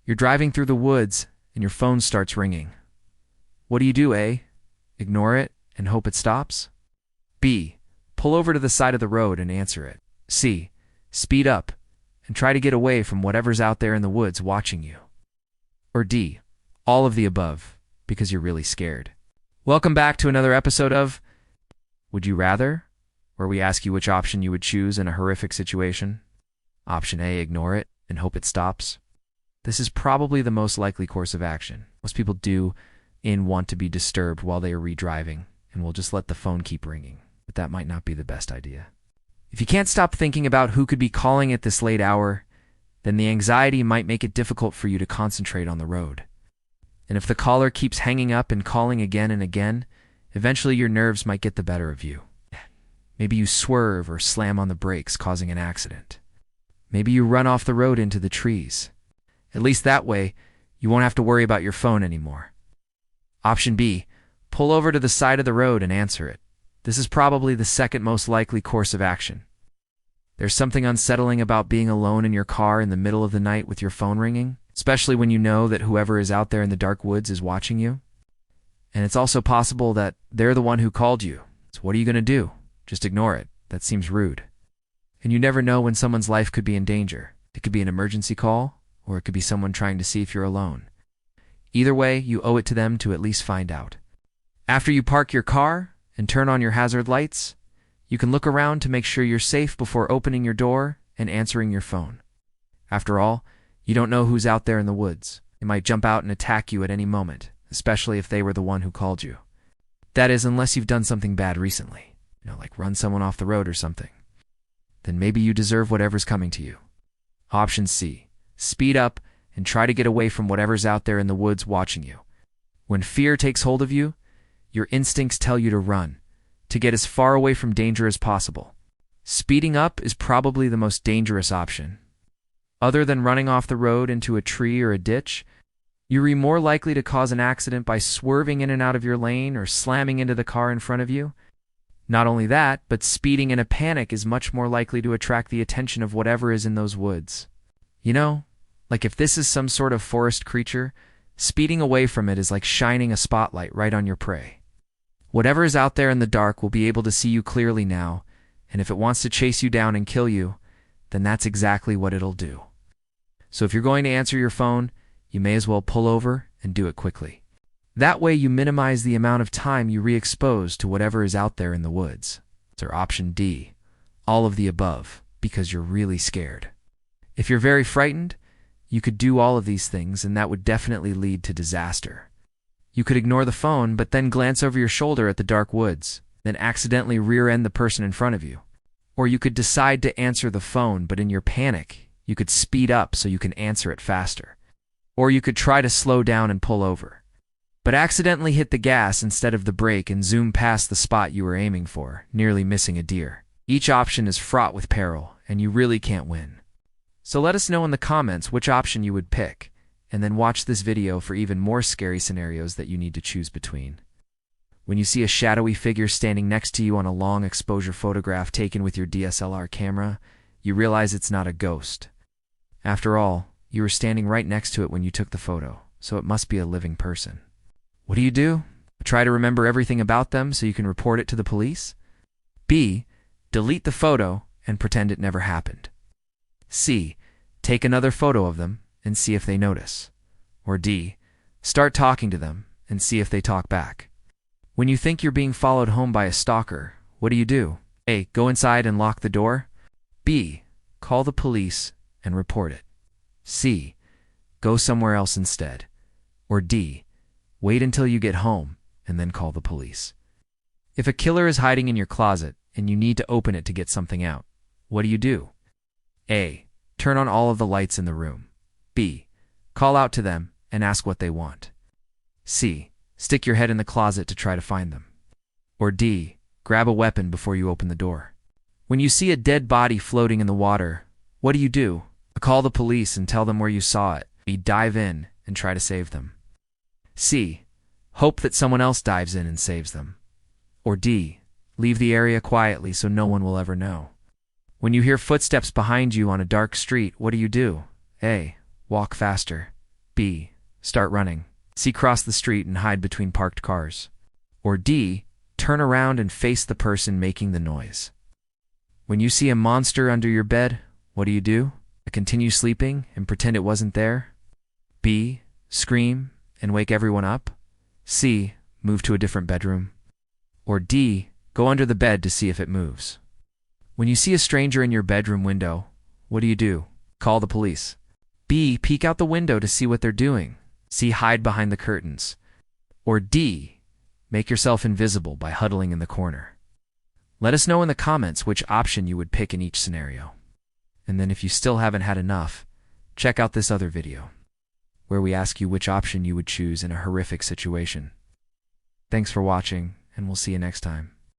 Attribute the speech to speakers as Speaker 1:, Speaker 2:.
Speaker 1: You're driving through the woods and your phone starts ringing. What do you do, A? Ignore it and hope it stops? B. Pull over to the side of the road and answer it. C. Speed up and try to get away from whatever's out there in the woods watching you. Or D. All of the above, because you're really scared. Welcome back to another episode of Would You Rather, where we ask you which option you would choose in a horrific situation. Option A, ignore it and hope it stops. This is probably the most likely course of action. Most people do want to be disturbed while they are re-driving and will just let the phone keep ringing, but that might not be the best idea. If you can't stop thinking about who could be calling at this late hour, then the anxiety might make it difficult for you to concentrate on the road. And if the caller keeps hanging up and calling again and again, eventually your nerves might get the better of you. Maybe you swerve or slam on the brakes, causing an accident. Maybe you run off the road into the trees. At least that way, you won't have to worry about your phone anymore. Option B, pull over to the side of the road and answer it. This is probably the second most likely course of action. There's something unsettling about being alone in your car in the middle of the night with your phone ringing, especially when you know that whoever is out there in the dark woods is watching you. And it's also possible that they're the one who called you. So what are you going to do? Just ignore it. That seems rude. And you never know when someone's life could be in danger. It could be an emergency call, or it could be someone trying to see if you're alone. Either way, you owe it to them to at least find out. After you park your car and turn on your hazard lights, you can look around to make sure you're safe before opening your door and answering your phone. After all, you don't know who's out there in the woods. They might jump out and attack you at any moment, especially if they were the one who called you. That is, unless you've done something bad recently, like run someone off the road or something. Then maybe you deserve whatever's coming to you. Option C, speed up and try to get away from whatever's out there in the woods watching you. When fear takes hold of you, your instincts tell you to run, to get as far away from danger as possible. Speeding up is probably the most dangerous option. Other than running off the road into a tree or a ditch, you're more likely to cause an accident by swerving in and out of your lane or slamming into the car in front of you. Not only that, but speeding in a panic is much more likely to attract the attention of whatever is in those woods. Like if this is some sort of forest creature, speeding away from it is like shining a spotlight right on your prey. Whatever is out there in the dark will be able to see you clearly now, and if it wants to chase you down and kill you, then that's exactly what it'll do. So if you're going to answer your phone, you may as well pull over and do it quickly. That way you minimize the amount of time you re-expose to whatever is out there in the woods. Or option D, all of the above, because you're really scared. If you're very frightened, you could do all of these things, and that would definitely lead to disaster. You could ignore the phone, but then glance over your shoulder at the dark woods, then accidentally rear-end the person in front of you. Or you could decide to answer the phone, but in your panic, you could speed up so you can answer it faster. Or you could try to slow down and pull over, but accidentally hit the gas instead of the brake and zoom past the spot you were aiming for, nearly missing a deer. Each option is fraught with peril, and you really can't win. So let us know in the comments which option you would pick, and then watch this video for even more scary scenarios that you need to choose between. When you see a shadowy figure standing next to you on a long exposure photograph taken with your DSLR camera, you realize it's not a ghost. After all, you were standing right next to it when you took the photo, so it must be a living person. What do? Try to remember everything about them so you can report it to the police? B. Delete the photo and pretend it never happened. C. Take another photo of them and see if they notice. Or D. Start talking to them and see if they talk back. When you think you're being followed home by a stalker, what do? A. Go inside and lock the door. B. Call the police and report it. C. Go somewhere else instead. Or D. Wait until you get home and then call the police. If a killer is hiding in your closet and you need to open it to get something out, what do? A. Turn on all of the lights in the room. B. Call out to them and ask what they want. C. Stick your head in the closet to try to find them. Or D. Grab a weapon before you open the door. When you see a dead body floating in the water, what do? Call the police and tell them where you saw it. B. Dive in and try to save them. C. Hope that someone else dives in and saves them. Or D. Leave the area quietly so no one will ever know. When you hear footsteps behind you on a dark street, what do? A. Walk faster. B. Start running. C. Cross the street and hide between parked cars. Or D. Turn around and face the person making the noise. When you see a monster under your bed, what do? Continue sleeping and pretend it wasn't there? B. Scream and wake everyone up? C. Move to a different bedroom? Or D. Go under the bed to see if it moves? When you see a stranger in your bedroom window, what do? Call the police. B. Peek out the window to see what they're doing. C. Hide behind the curtains. Or D. Make yourself invisible by huddling in the corner. Let us know in the comments which option you would pick in each scenario. And then if you still haven't had enough, check out this other video, where we ask you which option you would choose in a horrific situation. Thanks for watching, and we'll see you next time.